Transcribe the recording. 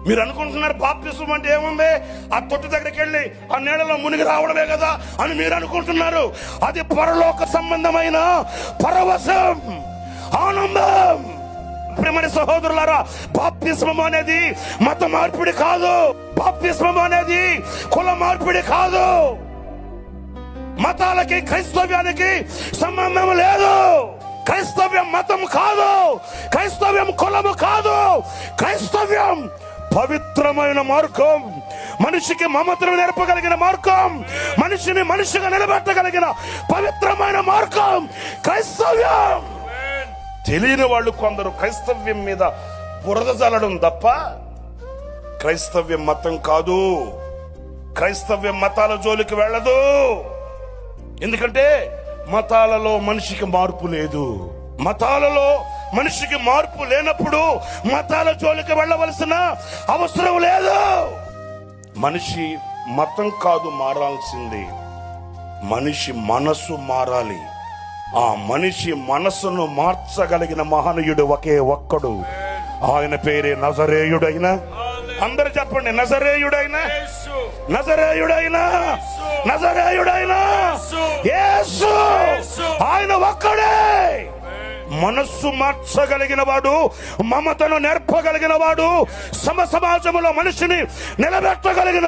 మీరు అనుకుంటున్నారు బాప్తిస్మం అంటే ఏముంది, ఆ తొట్టి దగ్గరికి వెళ్ళి ఆ నీళ్ళలో మునిగి రావడమే కదా అని మీరు అనుకుంటున్నారు. అది పరలోక సంబంధమైన పరవశం, ఆనందం. ప్రియమైన సహోదరులారా, బాప్తిస్మం అనేది మత మార్పిడి కాదు. బాప్తిస్మం అనేది కుల మార్పిడి కాదు. మతాలకి క్రైస్తవ్యానికి సంబంధం లేదు. క్రైస్తవ్యం మతం కాదు, క్రైస్తవ్యం కులము కాదు. క్రైస్తవ్యం పవిత్రమైన మార్గం, మనిషికి మమతను నేర్పగలిగిన మార్గం, మనిషిని మనిషిగా నిలబెట్టగలిగిన పవిత్రమైన మార్గం క్రైస్తవ్యం. తెలియని వాళ్ళు కొందరు క్రైస్తవ్యం మీద బురద జల్లడం తప్ప క్రైస్తవ్యం మతం కాదు. క్రైస్తవ్యం మతాల జోలికి వెళ్ళదు. ఎందుకంటే మతాలలో మనిషికి మార్పు లేదు. మతాలలో మనిషికి మార్పు లేనప్పుడు మతాల జోలికి వెళ్ళవలసిన అవసరం లేదు. మనిషి మతం కాదు మారాల్సింది, మనిషి మనసు మారాలి. ఆ మనిషి మనసును మార్చగలిగిన మహనీయుడు ఒకే ఒక్కడు. ఆయన పేరే నజరేయుడైన, అందరు చెప్పండి, నజరేయుడైన, నజరేయుడైన, నజరేయుడైన యేసు. ఆయన ఒక్కడే మనస్సు మార్చగలిగిన వాడు, మమతను నేర్పగలిగిన వాడు, సమాజంలో మనిషిని నిలబెట్టగలిగిన